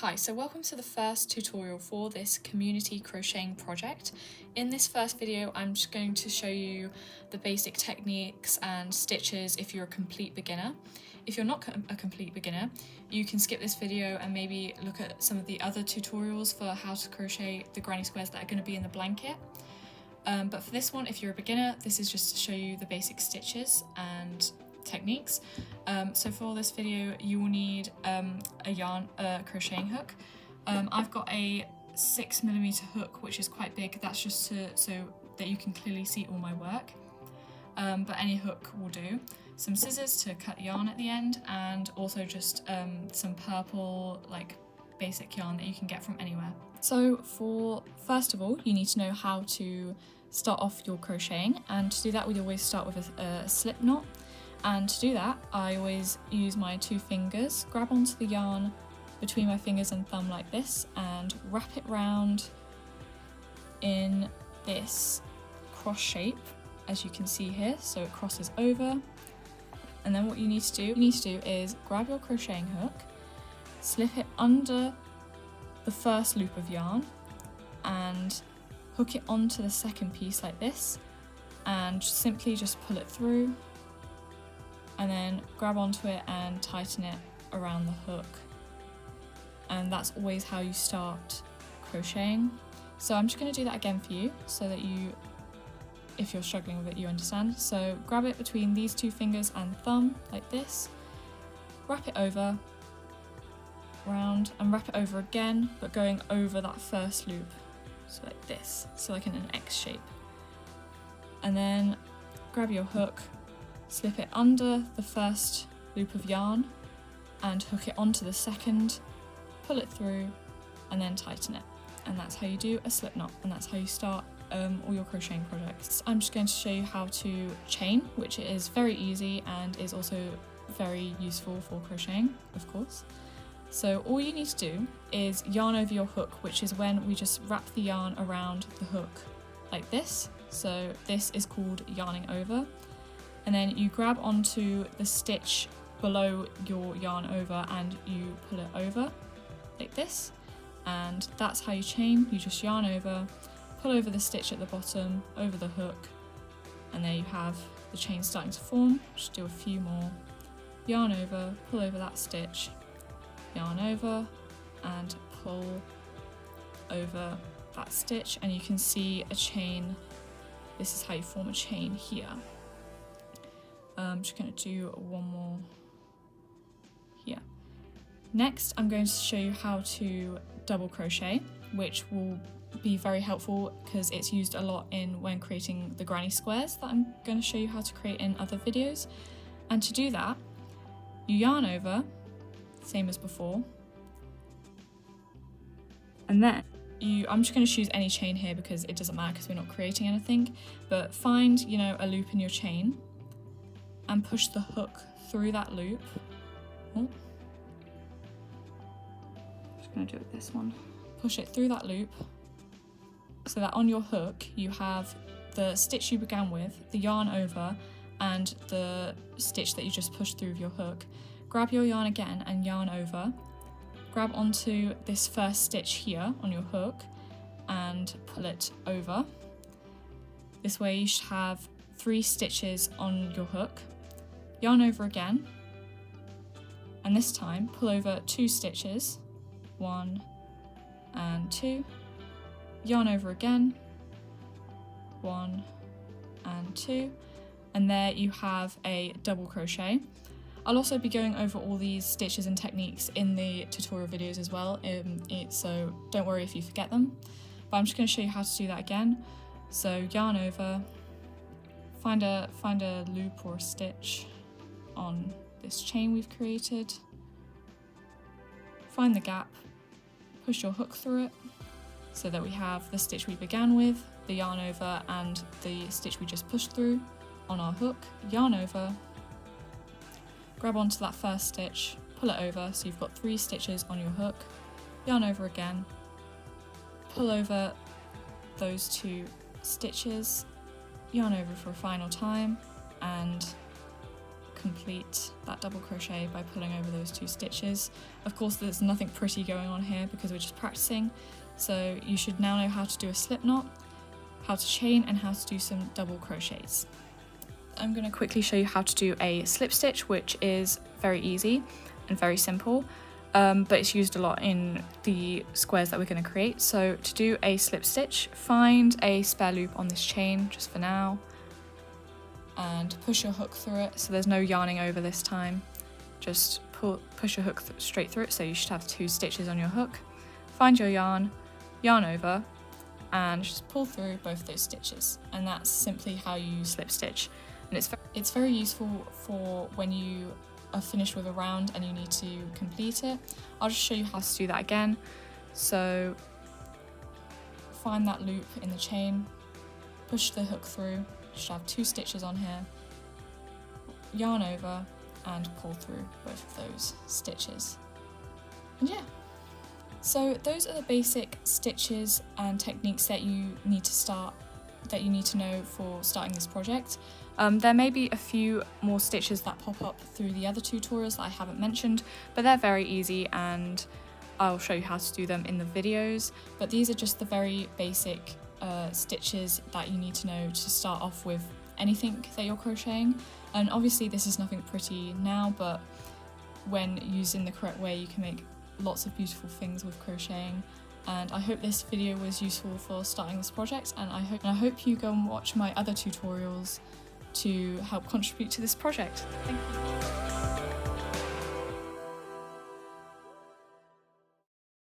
Hi, so welcome to the first tutorial for this community crocheting project. In this first video, I'm just going to show you the basic techniques and stitches if you're a complete beginner. If you're not a complete beginner, you can skip this video and maybe look at some of the other tutorials for how to crochet the granny squares that are going to be in the blanket. But for this one, if you're a beginner, this is just to show you the basic stitches and techniques. So for this video you will need a crocheting hook. I've got a 6mm hook, which is quite big. That's just so that you can clearly see all my work, but any hook will do. Some scissors to cut yarn at the end, and also just some purple basic yarn that you can get from anywhere. So first of all, you need to know how to start off your crocheting, and to do that we always start with a slip knot. And to do that, I always use my 2 fingers, grab onto the yarn between my fingers and thumb like this, and wrap it round in this cross shape, as you can see here, so it crosses over. And then what you need to do is grab your crocheting hook, slip it under the first loop of yarn, and hook it onto the second piece like this, and simply just pull it through, and then grab onto it and tighten it around the hook. And that's always how you start crocheting. So I'm just going to do that again for you so that if you're struggling with it, you understand. So grab it between these 2 fingers and thumb like this, wrap it over, round, and wrap it over again, but going over that first loop, so like this, so like in an X shape. And then grab your hook, slip it under the first loop of yarn and hook it onto the second, pull it through, and then tighten it. And that's how you do a slip knot, and that's how you start all your crocheting projects. I'm just going to show you how to chain, which is very easy and is also very useful for crocheting, of course. So all you need to do is yarn over your hook, which is when we just wrap the yarn around the hook like this. So this is called yarning over. And then you grab onto the stitch below your yarn over and you pull it over like this, and that's how you chain. You just yarn over, pull over the stitch at the bottom, over the hook, and there you have the chain starting to form. Just do a few more. Yarn over, pull over that stitch, yarn over, and pull over that stitch, and you can see a chain. This is how you form a chain here. I'm just going to do one more here. Next, I'm going to show you how to double crochet, which will be very helpful because it's used a lot when creating the granny squares that I'm going to show you how to create in other videos. And to do that, you yarn over, same as before, and then I'm just going to choose any chain here because it doesn't matter because we're not creating anything, but find, a loop in your chain and push the hook through that loop. Oh. Just going to do it with this one. Push it through that loop so that on your hook you have the stitch you began with, the yarn over, and the stitch that you just pushed through with your hook. Grab your yarn again and yarn over. Grab onto this first stitch here on your hook and pull it over. This way you should have 3 stitches on your hook. Yarn over again, and this time pull over 2 stitches, 1 and 2, yarn over again, 1 and 2, and there you have a double crochet. I'll also be going over all these stitches and techniques in the tutorial videos as well, so don't worry if you forget them, but I'm just going to show you how to do that again. So yarn over, find a loop or a stitch on this chain we've created, find the gap, push your hook through it so that we have the stitch we began with, the yarn over, and the stitch we just pushed through on our hook. Yarn over, grab onto that first stitch, pull it over so you've got 3 stitches on your hook, yarn over again, pull over those 2 stitches, yarn over for a final time, and complete that double crochet by pulling over those 2 stitches. Of course there's nothing pretty going on here because we're just practicing, so you should now know how to do a slip knot, how to chain, and how to do some double crochets. I'm going to quickly show you how to do a slip stitch, which is very easy and very simple, but it's used a lot in the squares that we're going to create. So to do a slip stitch, find a spare loop on this chain just for now and push your hook through it, so there's no yarning over this time. Just push your hook straight through it, so you should have 2 stitches on your hook. Find your yarn over, and just pull through both those stitches, and that's simply how you slip stitch. And it's very useful for when you are finished with a round and you need to complete it. I'll just show you how to do that again. So find that loop in the chain, push the hook through, you should have 2 stitches on here, yarn over, and pull through both of those stitches. And yeah. So those are the basic stitches and techniques that you need to know for starting this project. There may be a few more stitches that pop up through the other tutorials that I haven't mentioned, but they're very easy and I'll show you how to do them in the videos. But these are just the very basic stitches that you need to know to start off with anything that you're crocheting. And obviously this is nothing pretty now, but when used in the correct way you can make lots of beautiful things with crocheting. And I hope this video was useful for starting this project, and I hope you go and watch my other tutorials to help contribute to this project. Thank you.